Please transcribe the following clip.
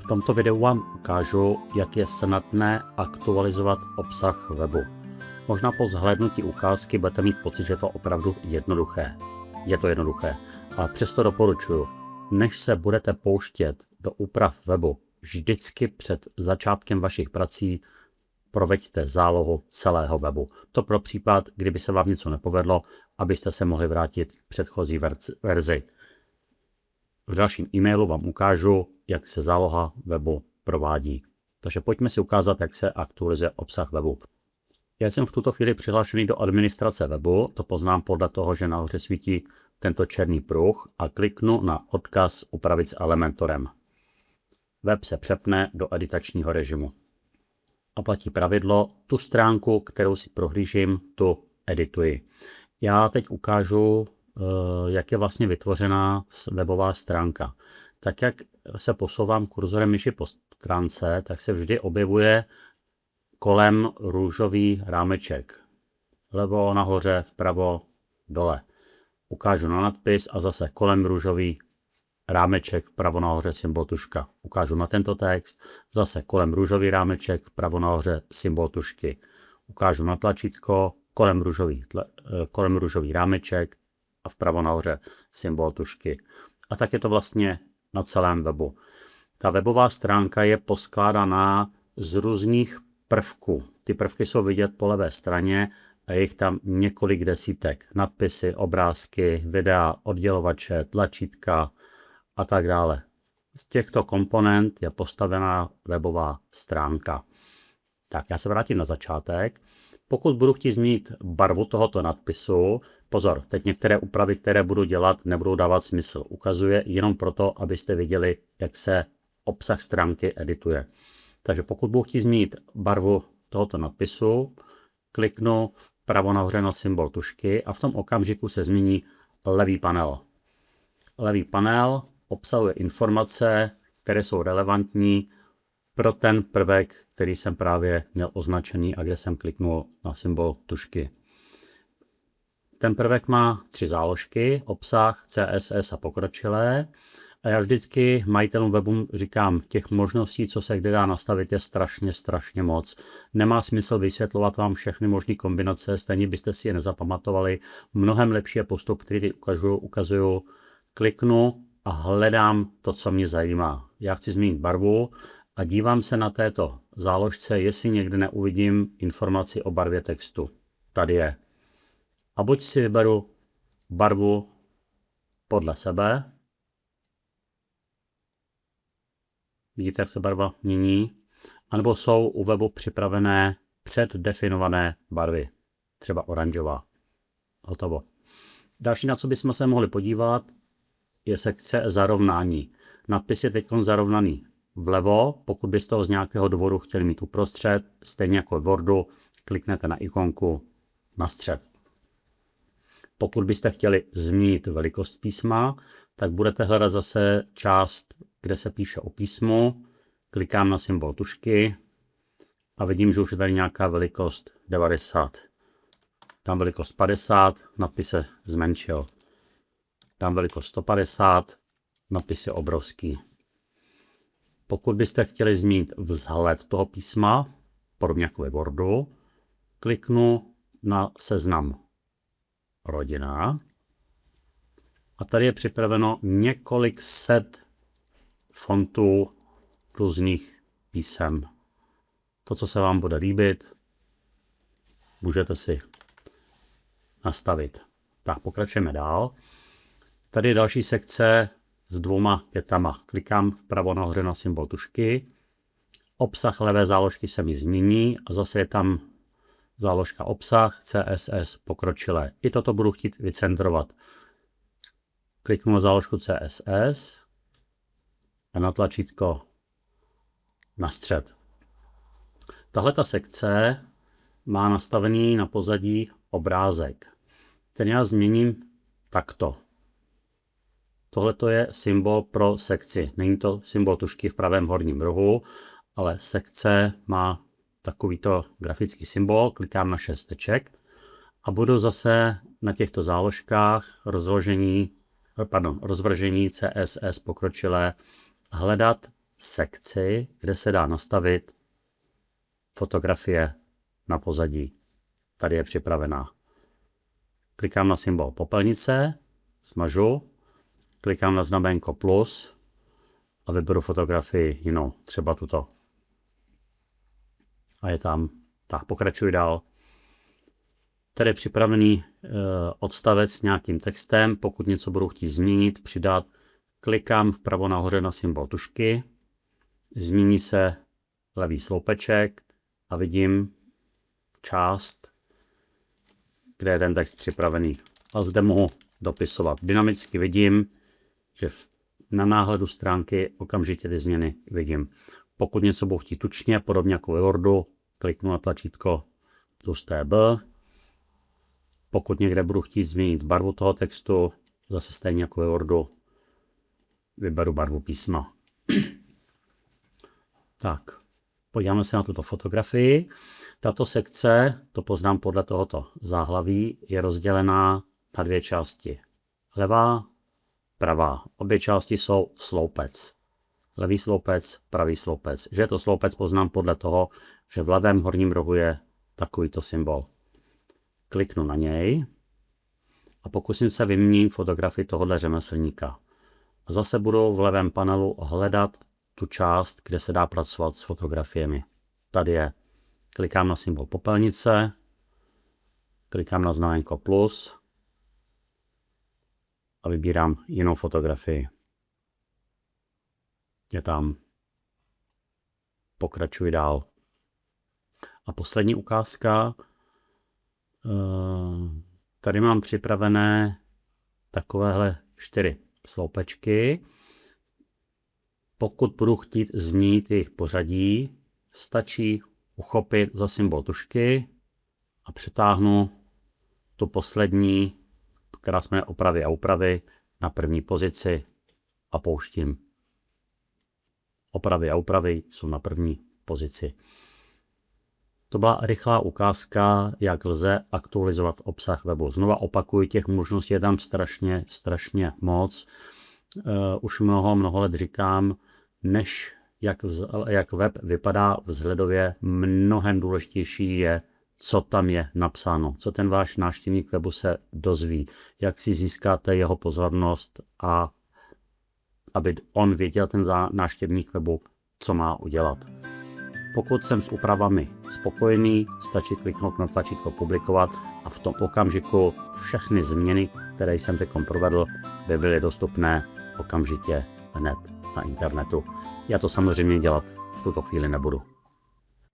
tomto videu vám ukážu, jak je snadné aktualizovat obsah webu. Možná po zhlédnutí ukázky budete mít pocit, že je to opravdu jednoduché. Je to jednoduché, ale přesto doporučuji, než se budete pouštět do úprav webu, vždycky před začátkem vašich prací proveďte zálohu celého webu. To pro případ, kdyby se vám něco nepovedlo, abyste se mohli vrátit k předchozí verzi. V dalším e-mailu vám ukážu, jak se záloha webu provádí. Takže pojďme si ukázat, jak se aktualizuje obsah webu. Já jsem v tuto chvíli přihlášený do administrace webu, to poznám podle toho, že nahoře svítí tento černý pruh a kliknu na odkaz upravit s Elementorem. Web se přepne do editačního režimu. A platí pravidlo, tu stránku, kterou si prohlížím, tu edituji. Já teď ukážu, jak je vlastně vytvořená webová stránka. Tak jak se posouvám kurzorem myši po stránce, tak se vždy objevuje kolem růžový rámeček. Vlevo, nahoře, vpravo, dole. Ukážu na nadpis a zase kolem růžový rámeček, vpravo nahoře symbol tužka. Ukážu na tento text, zase kolem růžový rámeček, vpravo nahoře symbol tužky. Ukážu na tlačítko, kolem růžový rámeček a vpravo nahoře symbol tužky. A tak je to vlastně na celém webu. Ta webová stránka je poskládaná z různých prvků. Ty prvky jsou vidět po levé straně a je jich tam několik desítek. Nadpisy, obrázky, videa, oddělovače, tlačítka a tak dále. Z těchto komponent je postavená webová stránka. Tak, já se vrátím na začátek. Pokud budu chtít změnit barvu tohoto nadpisu, pozor, teď některé úpravy, které budu dělat, nebudou dávat smysl. Ukazuje jenom proto, abyste viděli, jak se obsah stránky edituje. Takže pokud budu chtít změnit barvu tohoto nadpisu, kliknu vpravo nahoře na symbol tužky a v tom okamžiku se změní levý panel. Levý panel obsahuje informace, které jsou relevantní pro ten prvek, který jsem právě měl označený a kde jsem kliknul na symbol tužky. Ten prvek má 3 záložky, obsah, CSS a pokročilé. A já vždycky majitelům webu říkám, těch možností, co se kde dá nastavit, je strašně moc. Nemá smysl vysvětlovat vám všechny možné kombinace, stejně byste si je nezapamatovali. Mnohem lepší je postup, který teď ukazuju. Kliknu a hledám to, co mě zajímá. Já chci změnit barvu a dívám se na této záložce, jestli někde neuvidím informaci o barvě textu. Tady je. A buď si vyberu barvu podle sebe. Vidíte, jak se barva mění? A nebo jsou u webu připravené předdefinované barvy. Třeba oranžová. Hotovo. Další, na co bychom se mohli podívat, je sekce zarovnání. Nadpis je teď zarovnaný vlevo. Pokud byste ho z nějakého důvodu chtěli mít uprostřed, stejně jako v Wordu, kliknete na ikonku na střed. Pokud byste chtěli změnit velikost písma, tak budete hledat zase část, kde se píše o písmu. Klikám na symbol tužky a vidím, že už je tady nějaká velikost 90. Dám velikost 50, nadpis se zmenšil. Dám velikost 150, nadpis je obrovský. Pokud byste chtěli změnit vzhled toho písma, podobně jako ve Wordu, kliknu na seznam rodina. A tady je připraveno několik set fontů různých písem. To, co se vám bude líbit, můžete si nastavit. Tak, pokračujeme dál. Tady je další sekce s 2 větama. Klikám vpravo nahoře na symbol tužky. Obsah levé záložky se mi změní a zase je tam záložka obsah, CSS, pokročilé. I toto budu chtít vycentrovat. Kliknu na záložku CSS a na tlačítko na střed. Tahleta sekce má nastavený na pozadí obrázek. Ten já změním takto. Tohle je symbol pro sekci. Není to symbol tužky v pravém horním rohu, ale sekce má takovýto grafický symbol. Klikám na 6 teček a budu zase na těchto záložkách rozvržení CSS pokročilé hledat sekci, kde se dá nastavit fotografie na pozadí. Tady je připravená. Klikám na symbol popelnice, smažu, klikám na znaménko plus a vyberu fotografii jinou, třeba tuto. A je tam. Tak, pokračuji dál. Tady je připravený odstavec s nějakým textem. Pokud něco budu chtít změnit, přidat, klikám vpravo nahoře na symbol tužky, změní se levý sloupeček a vidím část, kde je ten text připravený. A zde mohu dopisovat. Dynamicky vidím, že na náhledu stránky okamžitě ty změny vidím. Pokud něco budu chtít tučně, podobně jako ve Wordu, kliknu na tlačítko tlusté B. Pokud někde budu chtít změnit barvu toho textu, zase stejně jako ve Wordu, vyberu barvu písma. Tak, podíváme se na tuto fotografii. Tato sekce, to poznám podle tohoto záhlaví, je rozdělená na dvě části. Levá, pravá. Obě části jsou sloupec. Levý sloupec, pravý sloupec. Že je to sloupec, poznám podle toho, že v levém horním rohu je takovýto symbol. Kliknu na něj a pokusím se vyměnit fotografii tohohle řemeslníka. A zase budu v levém panelu hledat tu část, kde se dá pracovat s fotografiemi. Tady je. Klikám na symbol popelnice, klikám na znaménko plus a vybírám jinou fotografii. Je tam. Pokračuji dál. A poslední ukázka. Tady mám připravené takovéhle 4 sloupečky. Pokud budu chtít změnit jejich pořadí, stačí uchopit za symbol tužky a přetáhnu tu poslední, která se jmenuje opravy a úpravy, na první pozici a pouštím. Opravy a úpravy jsou na první pozici. To byla rychlá ukázka, jak lze aktualizovat obsah webu. Znova opakuju, těch možností je tam strašně moc. Už mnoho let říkám, než jak web vypadá vzhledově, mnohem důležitější je, co tam je napsáno, co ten váš návštěvník webu se dozví, jak si získáte jeho pozornost a aby on věděl, ten návštěvník webu, co má udělat. Pokud jsem s úpravami spokojený, stačí kliknout na tlačítko publikovat a v tom okamžiku všechny změny, které jsem teď provedl, by byly dostupné okamžitě hned na internetu. Já to samozřejmě dělat v tuto chvíli nebudu.